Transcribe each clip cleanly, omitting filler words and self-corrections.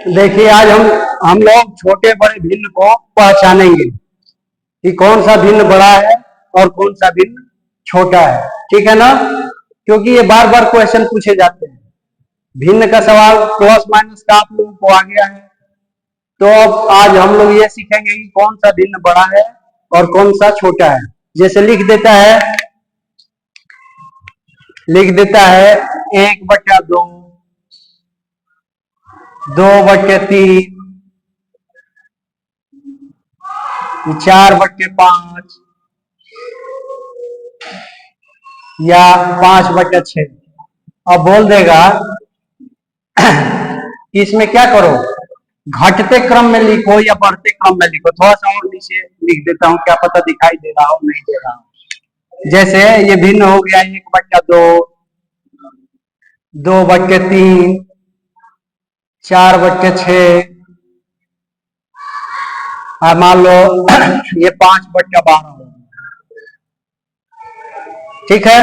देखिए आज हम लोग छोटे बड़े भिन्न को पहचानेंगे कि कौन सा भिन्न बड़ा है और कौन सा भिन्न छोटा है। ठीक है ना? क्योंकि ये बार बार क्वेश्चन पूछे जाते हैं। भिन्न का सवाल प्लस माइनस का आप लोगों को आ गया है, तो अब आज हम लोग ये सीखेंगे कि कौन सा भिन्न बड़ा है और कौन सा छोटा है। जैसे लिख देता है 1/2, 2/3, 4/5 या 5/6। अब बोल देगा कि इसमें क्या करो, घटते क्रम में लिखो या बढ़ते क्रम में लिखो। थोड़ा सा और नीचे लिख देता हूं, क्या पता दिखाई दे रहा हो, नहीं दे रहा हो। जैसे ये भिन्न हो गया 1/2, 2/3, 4/6 और मान लो ये 5/12। ठीक है?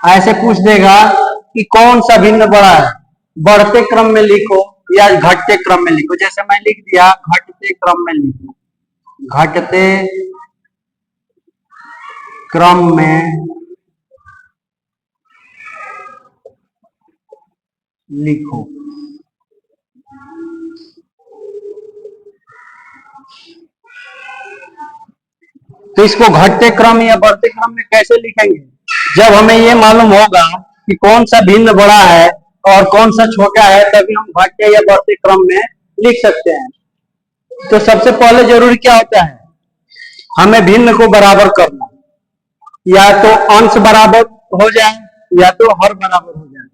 ऐसे पूछ देगा कि कौन सा भिन्न बड़ा है, बढ़ते क्रम में लिखो या घटते क्रम में लिखो। जैसे मैं लिख दिया घटते क्रम में लिखो, घटते क्रम में लिखो। तो इसको घटते क्रम या बढ़ते क्रम में कैसे लिखेंगे? जब हमें ये मालूम होगा कि कौन सा भिन्न बड़ा है और कौन सा छोटा है, तभी हम घटते या बढ़ते क्रम में लिख सकते हैं। तो सबसे पहले जरूरी क्या होता है, हमें भिन्न को बराबर करना। या तो अंश बराबर हो जाए या तो हर बराबर हो जाए।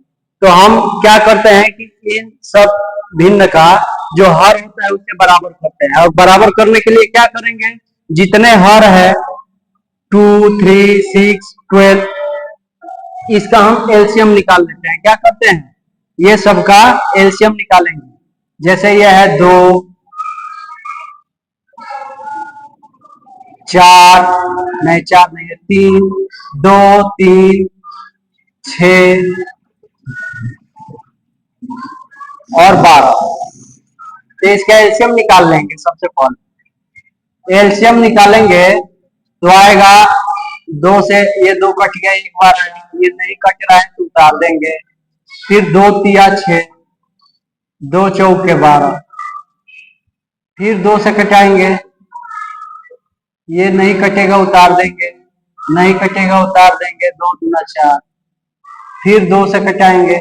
तो हम क्या करते हैं कि इन सब भिन्न का जो हर होता है उससे बराबर करते हैं। और बराबर करने के लिए क्या करेंगे, जितने हर है 2, 3, 6, 12, इसका हम एलसीएम निकाल लेते हैं। क्या करते हैं, ये सबका एलसीएम निकालेंगे। जैसे ये है 2, 4 नहीं है 3, 2, 3, 6 और 12। तो इसका एलसीएम निकाल लेंगे। सबसे पहले एलसीएम निकालेंगे तो आएगा 2 से ये 2 कट गया, एक बार आया, ये नहीं कट रहा है तो उतार देंगे। फिर 2 तिया 6, 2 चौके 12, फिर 2 से कटाएंगे, ये नहीं कटेगा उतार देंगे, नहीं कटेगा उतार देंगे, 2 दूना 4। फिर 2 से कटाएंगे,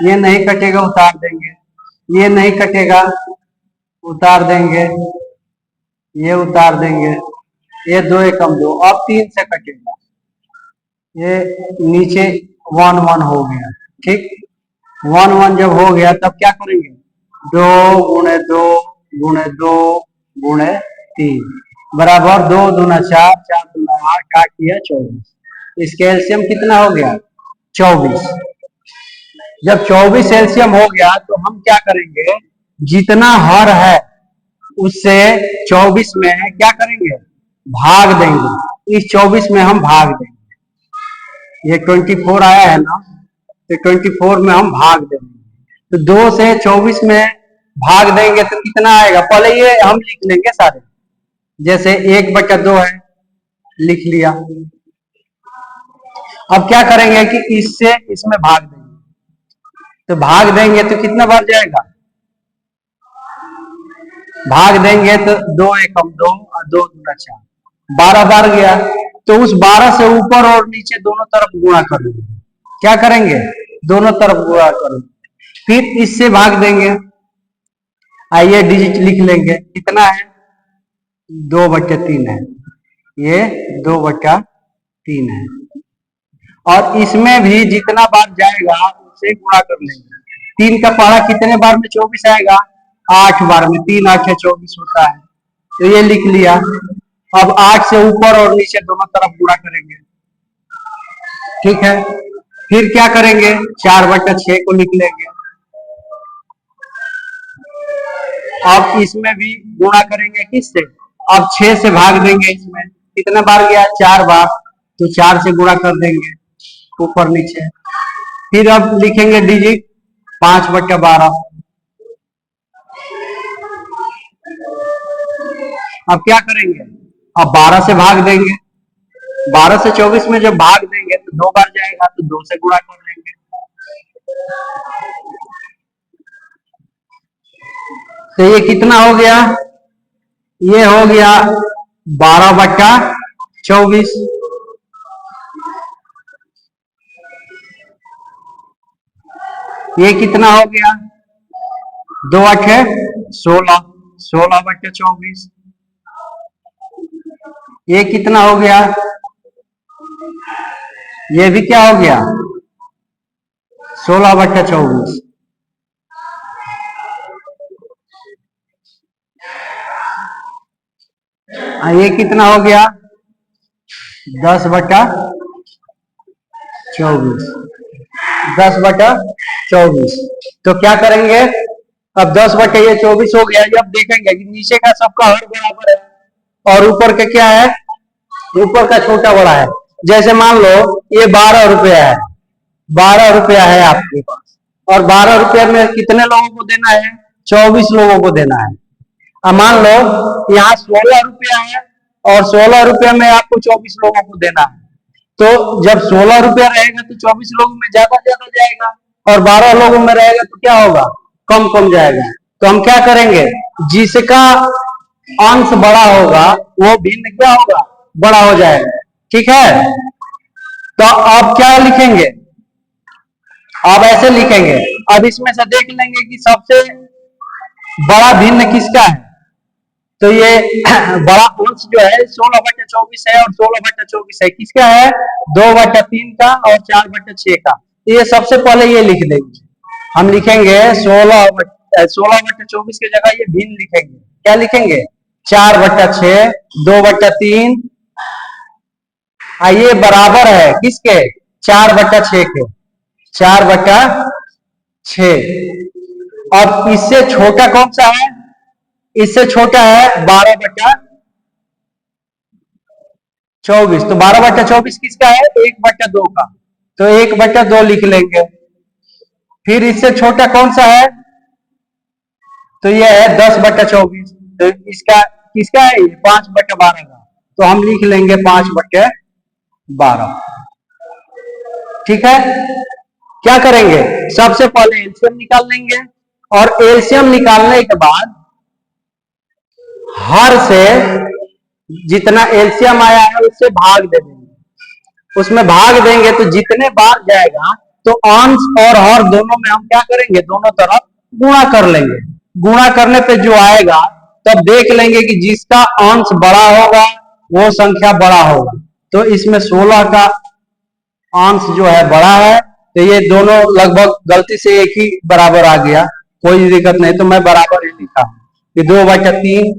ये नहीं कटेगा उतार देंगे, ये नहीं कटेगा उतार देंगे, ये उतार देंगे, ये 2 एकम 2। अब 3 से कटेगा, ये नीचे 1 1 हो गया। ठीक, 1 1 जब हो गया तब क्या करेंगे, 2 गुणे 2 गुणे 2 गुणे 3 बराबर 2 दूना 4, 4 दूना 8, 8 किया 24। इसके एलसीएम कितना हो गया, 24। जब 24 एलसीएम हो गया तो हम क्या करेंगे, जितना हर है उससे 24 में क्या करेंगे, भाग देंगे। इस 24 में हम भाग देंगे। ये 24 आया है ना, तो 24 में हम भाग देंगे। तो 2 से 24 में भाग देंगे तो कितना आएगा, पहले ये हम लिख लेंगे सारे। जैसे 1/2 है, लिख लिया। अब क्या करेंगे कि इससे इसमें भाग देंगे। तो भाग देंगे तो कितना बार जाएगा, भाग देंगे तो 2 एकम 2 और 2 दूना 4, 12 बार गया। तो उस 12 से ऊपर और नीचे दोनों तरफ गुणा कर लेंगे। क्या करेंगे, दोनों तरफ गुणा करेंगे। फिर इससे भाग देंगे, आइए डिजिट लिख लेंगे, कितना है, 2/3 है, ये 2/3 है। और इसमें भी जितना बार जाएगा उससे गुणा कर लेंगे। 3 का पहाड़ा कितने बार में 24 आएगा, 8 बार में। 3 8 24 होता है, तो ये लिख लिया। अब 8 से ऊपर और नीचे दोनों तरफ गुणा करेंगे। ठीक है, फिर क्या करेंगे, 4/6 को लिख लेंगे। अब इसमें भी गुणा करेंगे किससे, अब 6 से भाग देंगे। इसमें कितने बार गया, 4 बार, तो 4 से गुणा कर देंगे ऊपर नीचे। फिर अब लिखेंगे डिजिट 5/12, अब क्या करेंगे, अब 12 से भाग देंगे, 12 से 24 में जब भाग देंगे तो 2 बार जाएगा, तो 2 से गुणा कर लेंगे। तो ये कितना हो गया, ये हो गया 12/24। ये कितना हो गया, 2 8 16, 16/24। ये कितना हो गया, ये भी क्या हो गया, 16/24। ये कितना हो गया, 10/24। 10/24। तो क्या करेंगे, अब 10/24 हो गया, जब देखेंगे कि नीचे का सबका हर बराबर है और ऊपर का क्या है, ऊपर का छोटा बड़ा है। जैसे मान लो ये 12 रुपया है, 12 रुपया है आपके पास, और 12 रुपया में कितने लोगों को देना है, 24 लोगों को देना है। अब मान लो यहाँ 16 रुपया है और 16 रुपया में आपको 24 लोगों को देना है। तो जब 16 रुपया रहेगा तो 24 लोगों में ज्यादा ज्यादा जाएगा, और 12 लोगों में रहेगा तो क्या होगा, कम कम जाएगा। तो हम क्या करेंगे, जिसका अंश बड़ा होगा वो भिन्न क्या होगा, बड़ा हो जाएगा। ठीक है, तो अब क्या लिखेंगे, अब ऐसे लिखेंगे। अब इसमें से देख लेंगे कि सबसे बड़ा भिन्न किसका है। तो ये बड़ा अंश जो है 16/24 है, और 16/24 है किसका है, 2/3 का और 4/6 का। तो ये सबसे पहले ये लिख देंगे, हम लिखेंगे 16/24 की जगह ये भिन्न लिखेंगे। क्या लिखेंगे, 4/6, 2/3, ये बराबर है किसके, 4/6 के, 4/6। अब इससे छोटा कौन सा है, इससे छोटा है 12/24। तो 12/24 किसका है, 1/2 का, तो 1/2 लिख लेंगे। फिर इससे छोटा कौन सा है, तो ये है 10/24। तो इसका किसका है, 5/12 का, तो हम लिख लेंगे 5/12। ठीक है, क्या करेंगे, सबसे पहले एलसीएम निकाल लेंगे, और एलसीएम निकालने के बाद हर से जितना एलसीएम आया है उससे भाग दे देंगे। उसमें भाग देंगे तो जितने बार जाएगा, तो अंश और हर दोनों में हम क्या करेंगे, दोनों तरफ गुणा कर लेंगे। गुणा करने पे जो आएगा तब देख लेंगे कि जिसका अंश बड़ा होगा वो संख्या बड़ा होगा। तो इसमें 16 का अंश जो है बड़ा है, तो ये दोनों लगभग गलती से एक ही बराबर आ गया, कोई दिक्कत नहीं। तो मैं बराबर ही लिखा कि 2/3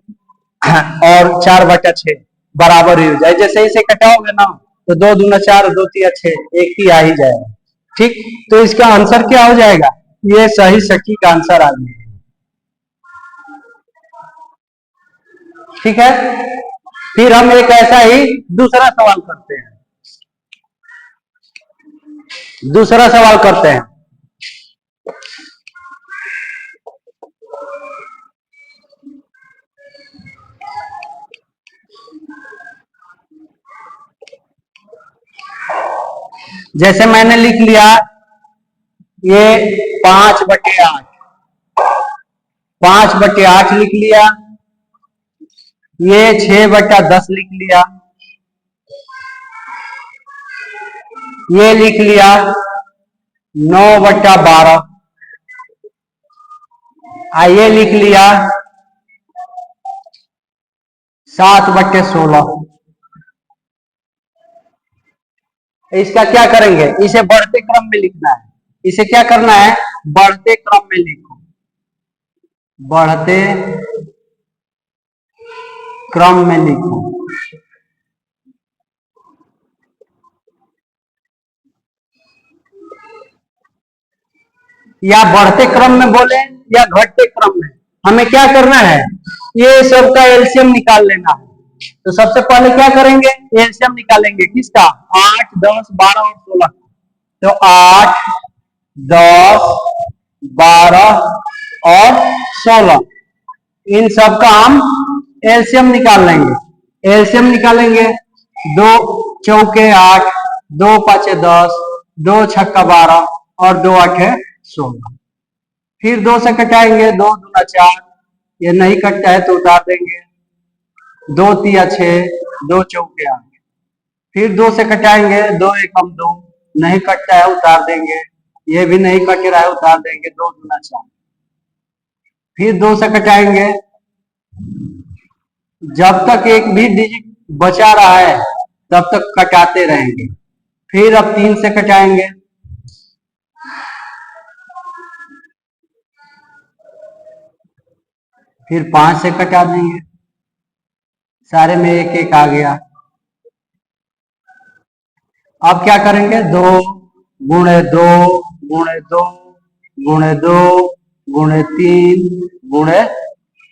और 4/6 बराबर ही हो जाए। जैसे इसे कटाओगे ना, तो 2 दूना 4, 2 तिया 6, एक ही आ ही जाएगा। ठीक, तो इसका आंसर क्या हो जाएगा, ये सही सटीक आंसर आ गया। ठीक है, फिर हम एक ऐसा ही दूसरा सवाल करते हैं। दूसरा सवाल करते हैं, जैसे मैंने लिख लिया ये 5/8, 5/8 लिख लिया, ये 6/10 लिख लिया, ये लिख लिया 9/12, ये लिख लिया 7/16। इसका क्या करेंगे, इसे बढ़ते क्रम में लिखना है। इसे क्या करना है, बढ़ते क्रम में लिखो, बढ़ते क्रम में लिखो। या बढ़ते क्रम में बोले या घटते क्रम में, हमें क्या करना है, ये सबका एलसीएम निकाल लेना है। तो सबसे पहले क्या करेंगे, एलसीएम निकालेंगे किसका, 8, 10, 12 और 16। तो 8, 10, 12 और 16। इन सब का हम एलसीएम निकाल लेंगे। एलसीएम निकालेंगे, 2 चौके 8, 2 5 10, 2 6 12 और 2 8 16। फिर 2 से कटाएंगे, 2 दूना 4, ये नहीं कटता है तो उतार देंगे। 2 तिया 6, 2 चौके 8। फिर 2 से कटाएंगे, 2 एकम 2, नहीं कटता है उतार देंगे। ये भी नहीं कट रहा है उतार देंगे। 2 दूना 4। फिर 2 से कटाएंगे, जब तक एक भी डिजिट बचा रहा है तब तक कटाते रहेंगे। फिर अब 3 से कटाएंगे, फिर 5 से कटा देंगे। सारे में 1 1 आ गया। अब क्या करेंगे, 2 गुणे 2 गुणे 2 गुणे 3 गुणे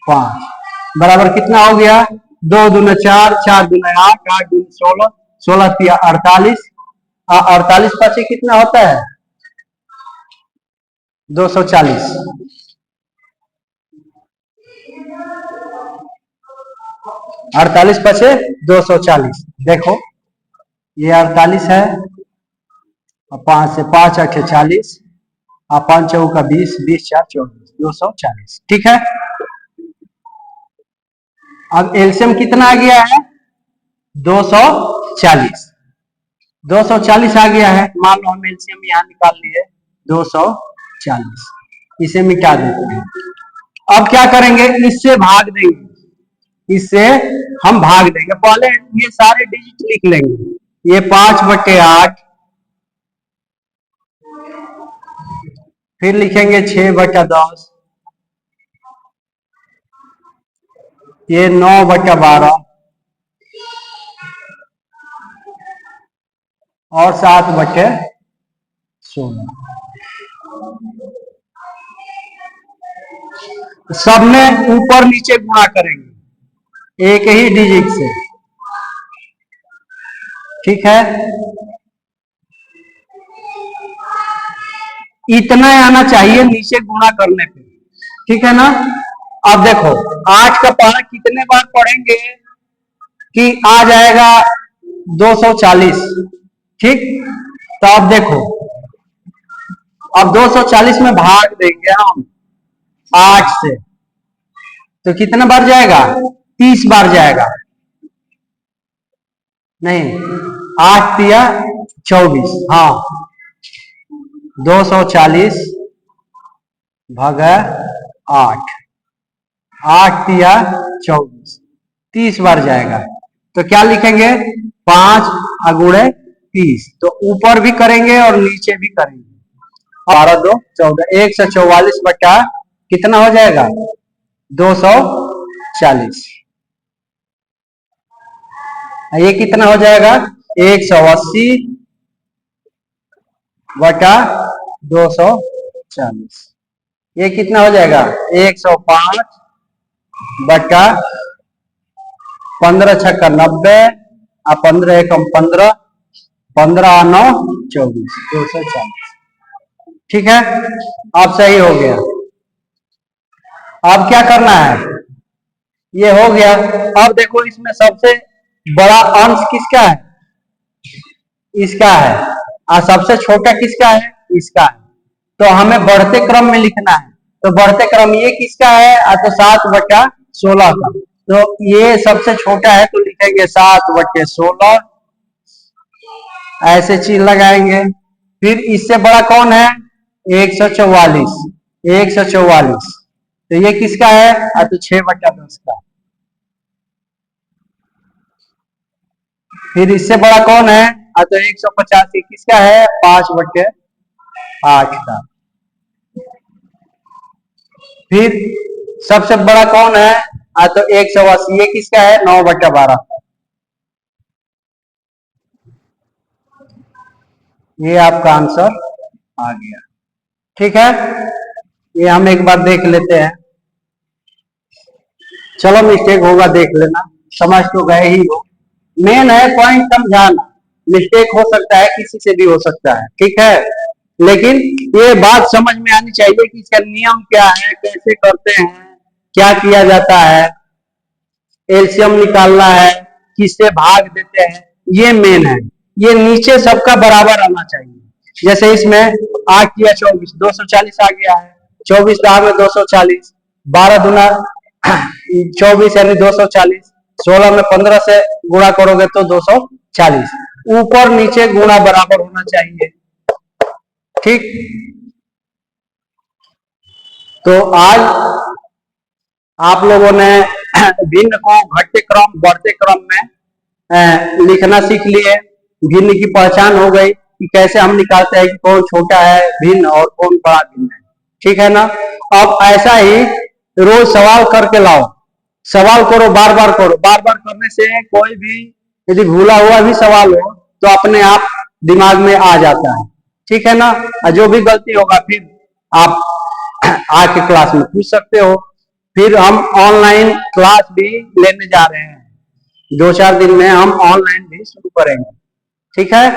5 बराबर कितना हो गया, 2 दूना 4, 4 दूना 8, 8 दूना 16, 16 तिया 48। 48 पचे कितना होता है, 240। 48 पचे 240। देखो ये 48 है, और 5 से 5 8 40, और 5 चौका 20, 20 4 24, 240। ठीक है। अब एलसीएम कितना आ गया है, 240। 240 आ गया है। मान लो हम एलसीएम यहाँ निकाल लिए 240। इसे मिटा देते हैं। अब क्या करेंगे, इससे भाग देंगे। इससे हम भाग देंगे। पहले ये सारे डिजिट लिख लेंगे। ये 5/8, फिर लिखेंगे 6/10, ये 9/12 और 7/16। सब में ऊपर नीचे गुणा करेंगे एक ही डिजिट से। ठीक है, इतना आना चाहिए नीचे गुणा करने पे। ठीक है ना। अब देखो 8 का पहाड़ कितने बार पढ़ेंगे कि आ जाएगा 240। ठीक, तो अब देखो, अब 240 में भाग देंगे हम 8 से, तो कितना बार जाएगा, 30 बार जाएगा। नहीं, 8 तिया 24। हाँ, 240 भागा 8, 8 तिया 24, 30 बार जाएगा। तो क्या लिखेंगे, 5 अगुणे 30। तो ऊपर भी करेंगे और नीचे भी करेंगे। 12 2 14, 144 बटा कितना हो जाएगा, 240। ये कितना हो जाएगा, 180 बटा 240। ये कितना हो जाएगा, 105 बटा 15 छक्का 90, और 15 एकम 15, 15 9 24, 240। ठीक है, अब सही हो गया। अब क्या करना है, ये हो गया। अब देखो इसमें सबसे बड़ा अंश किसका है, इसका है, और सबसे छोटा किसका है, इसका है। तो हमें बढ़ते क्रम में लिखना है। तो बढ़ते क्रम ये किसका है, तो 7/16 का। तो ये सबसे छोटा है, तो लिखेंगे 7/16, ऐसे चीज लगाएंगे। फिर इससे बड़ा कौन है, 144। 144, तो ये किसका है, तो 6/10 का। फिर इससे बड़ा कौन है, तो 185 किसका है, 5/8 का। फिर सबसे बड़ा कौन है, तो 180, ये किसका है, 9/12 का। ये आपका आंसर आ गया। ठीक है, ये हम एक बार देख लेते हैं। चलो मिस्टेक होगा देख लेना, समझ तो गए ही हो। मेन है पॉइंट समझाना। मिस्टेक हो सकता है, किसी से भी हो सकता है। ठीक है, लेकिन ये बात समझ में आनी चाहिए कि इसका नियम क्या है, कैसे करते हैं। क्या किया जाता है, एलसीएम निकालना है, किससे भाग देते हैं, ये मेन है। ये नीचे सबका बराबर आना चाहिए। जैसे इसमें आ किया 24, 240 आ गया है, 24 दाग में 240, 12 दुना 24 यानी 240, 16 में 15 से गुणा करोगे तो 240। ऊपर नीचे गुणा बराबर होना चाहिए। ठीक, तो आज आप लोगों ने भिन्न को घटते क्रम बढ़ते क्रम में लिखना सीख लिए। भिन्न की पहचान हो गई कि कैसे हम निकालते हैं कि कौन छोटा है भिन्न और कौन बड़ा भिन्न है। ठीक है ना। अब ऐसा ही रोज सवाल करके लाओ, सवाल करो, बार बार करो। बार बार करने से कोई भी यदि भूला हुआ भी सवाल हो तो अपने आप दिमाग में आ जाता है। ठीक है ना। जो भी गलती होगा फिर आप आके क्लास में पूछ सकते हो। फिर हम ऑनलाइन क्लास भी लेने जा रहे हैं, 2-4 दिन में हम ऑनलाइन भी शुरू करेंगे। ठीक है।